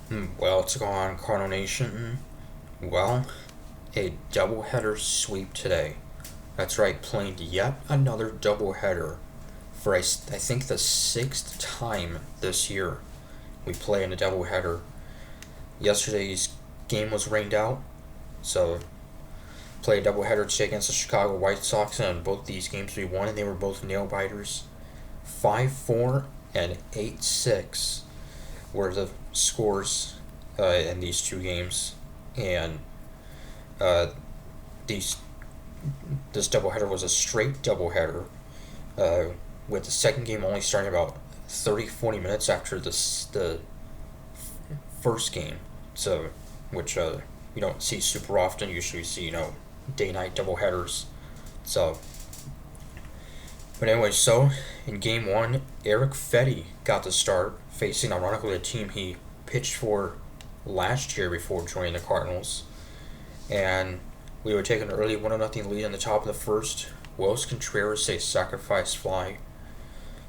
Well, it's going on, Cardinal Nation. Well, a doubleheader sweep today. That's right, playing yet another doubleheader for I think the sixth time this year. We play in a doubleheader. Yesterday's game was rained out, so play a doubleheader today against the Chicago White Sox, and both these games we won, and they were both nail biters. 5-4 and 8-6 were the scores in these two games, and uh, these this doubleheader was a straight doubleheader, uh, with the second game only starting about 30-40 minutes after the first game. So, which you don't see super often. Usually, you see day night doubleheaders. So, but anyway, so in game one, Eric Fetty got the start, facing ironically a team he pitched for last year before joining the Cardinals. And we would take an early 1-0 lead in the top of the first. Wells Contreras a sacrifice fly,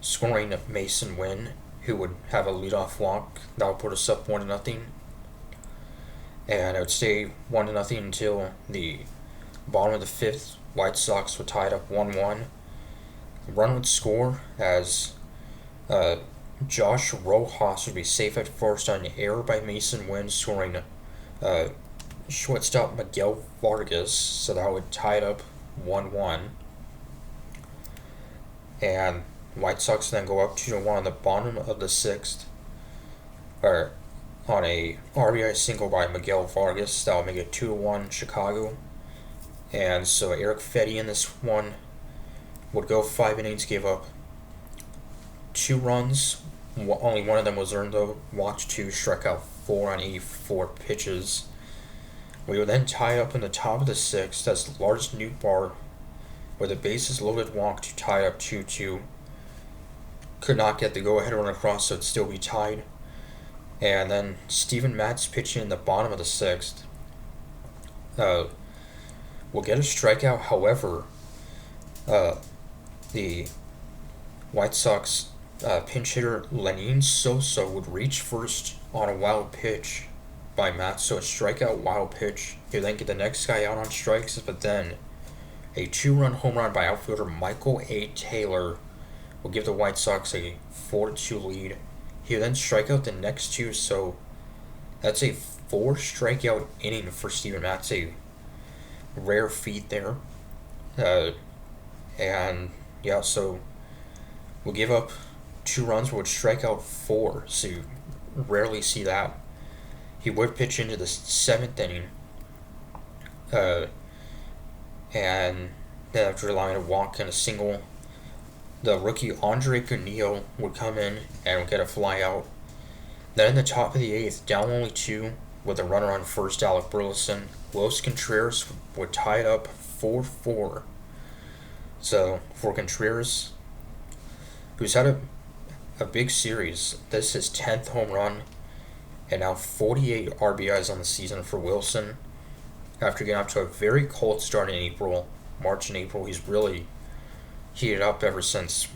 scoring Mason Wynn, who would have a leadoff walk that would put us up 1-0. And it would stay 1-0 until the bottom of the fifth. White Sox would tie it up 1-1. The run would score as Josh Rojas would be safe at first on an error by Mason Wynn, scoring shortstop Miguel Vargas, so that would tie it up 1-1. And White Sox then go up 2-1 on the bottom of the sixth, or on a RBI single by Miguel Vargas. That would make it 2-1 Chicago. And so Eric Fetty in this one would go 5 innings, gave up 2 runs. Only one of them was earned though. Walked 2, struck out 4 on 84 pitches. We would then tie up in the top of the sixth as Lars Nootbaar, with a bases loaded walk to tie up 2-2. Could not get the go-ahead run across, so it'd still be tied. And then Steven Matz pitching in the bottom of the sixth will get a strikeout. However, the White Sox pinch hitter Lenin Sosa would reach first on a wild pitch by Matz, so a strikeout wild pitch. He'll then get the next guy out on strikes, but then a 2-run home run by outfielder Michael A. Taylor will give the White Sox a 4-2 lead. He'll then strike out the next two, so that's a 4 strikeout inning for Steven Matz, a rare feat there. And yeah, so we'll give up 2 runs, would strike out 4, so you rarely see that. He would pitch into the seventh inning, and then after allowing a walk and a single, the rookie Andre Gurniel would come in and would get a fly out. Then in the top of the eighth, down only 2, with a runner on first, Alec Burleson, Los Contreras would tie it up 4-4. So for Contreras, who's had a big series, this is his 10th home run, and now 48 RBIs on the season for Wilson. After getting off to a very cold start in March and April, he's really heated up ever since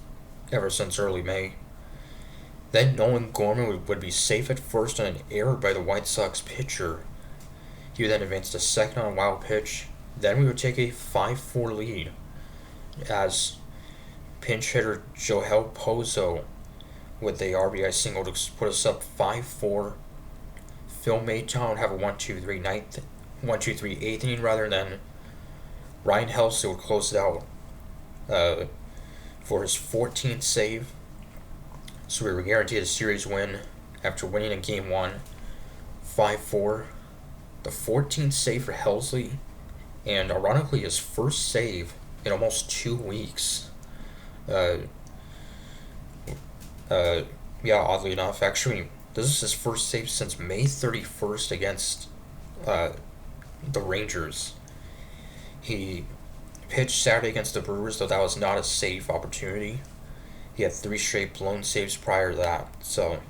early May. Then Nolan Gorman would be safe at first on an error by the White Sox pitcher. He would then advance to second on a wild pitch. Then we would take a 5-4 lead as pinch hitter Joel Pozo with the RBI single to put us up 5-4. Phil Maytown would have a 1-2-3 eighth inning rather than Ryan Helsley would close it out for his 14th save. So we were guaranteed a series win after winning in game 1, 5-4. The 14th save for Helsley, and ironically his first save in almost 2 weeks. Yeah, oddly enough, actually, this is his first save since May 31st against the Rangers. He pitched Saturday against the Brewers, though that was not a safe opportunity. He had 3 straight blown saves prior to that. So,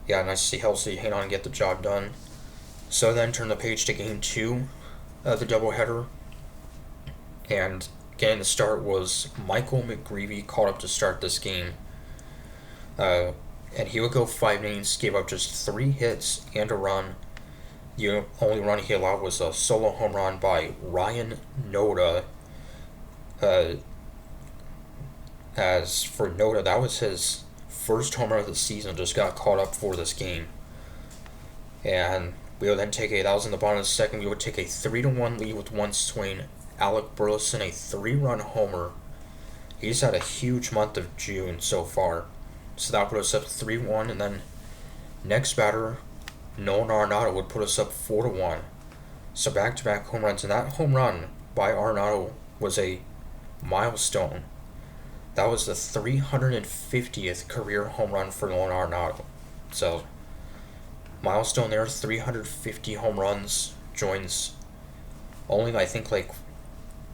yeah, nice to see Helsley hang on and get the job done. So then turn the page to game 2 of the doubleheader. And getting the start was Michael McGreevy, called up to start this game. and he would go 5 innings, gave up just 3 hits and a run. The only run he allowed was a solo home run by Ryan Noda. As for Noda, that was his first homer of the season, just got caught up for this game. And we would then that was in the bottom of the second, we would take a 3-1 lead with one swing. Alec Burleson, a 3-run homer. He's had a huge month of June so far. So that put us up 3-1, and then next batter, Nolan Arenado, would put us up 4-1. So back-to-back home runs, and that home run by Arenado was a milestone. That was the 350th career home run for Nolan Arenado. So, milestone there, 350 home runs, joins only, I think, like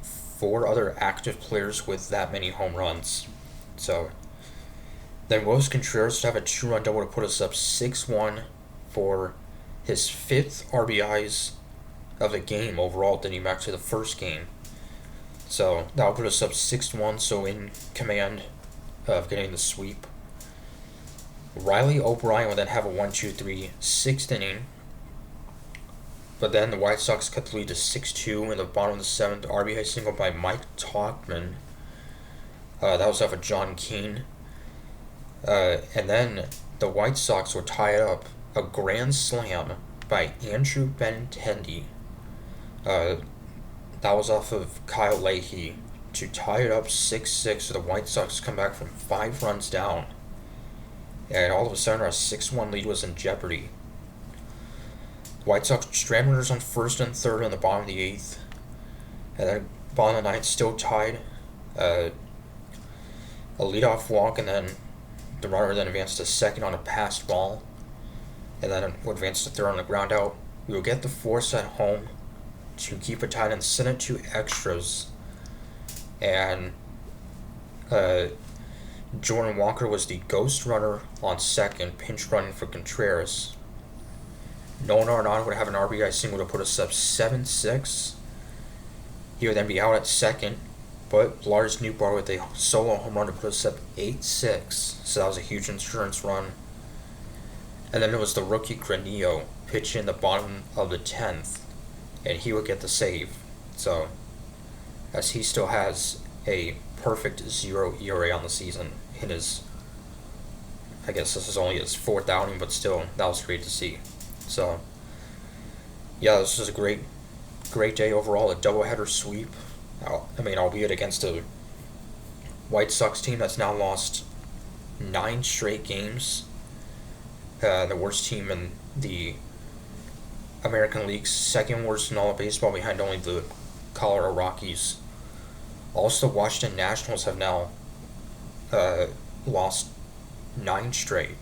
4 other active players with that many home runs. So, then Willis Contreras would have a 2-run double to put us up 6-1 for his 5th RBIs of the game overall, dating back to the first game. So that would put us up 6-1, so in command of getting the sweep. Riley O'Brien would then have a 1-2-3 6th inning. But then the White Sox cut the lead to 6-2 in the bottom of the 7th. RBI single by Mike Tauchman. That was off of John Keane. And then the White Sox would tie it up. A grand slam by Andrew Benintendi. That was off of Kyle Leahy to tie it up 6-6. So the White Sox come back from 5 runs down. And all of a sudden our 6-1 lead was in jeopardy. White Sox strand runners on first and third in the bottom of the 8th. And then bottom of the 9th still tied. A leadoff walk, and then the runner then advanced to second on a passed ball. And then would advance to third on the ground out. We will get the force at home to keep it tied and send it to extras. And Jordan Walker was the ghost runner on second, pinch running for Contreras. Nolan Arenado would have an RBI single to put us up 7-6. He would then be out at second, but Lars Nootbaar with a solo home run to put us up 8-6. So that was a huge insurance run. And then it was the rookie Granillo pitching in the bottom of the 10th, and he would get the save. So, as he still has a perfect 0 ERA on the season in his, I guess this is only his 4th outing, but still, that was great to see. So, yeah, this was a great day overall, a doubleheader sweep. Albeit against a White Sox team that's now lost 9 straight games. The worst team in the American League's, second worst in all of baseball, behind only the Colorado Rockies. Also, the Washington Nationals have now lost 9 straight.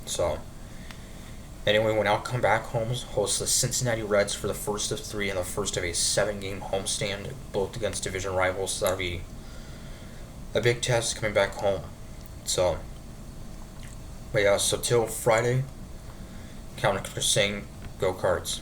So, anyway, we'll now come back home, host the Cincinnati Reds for the first of 3 and the first of a 7-game homestand, both against division rivals. So that'll be a big test coming back home. So, but yeah, so till Friday, Counter saying, go Cards.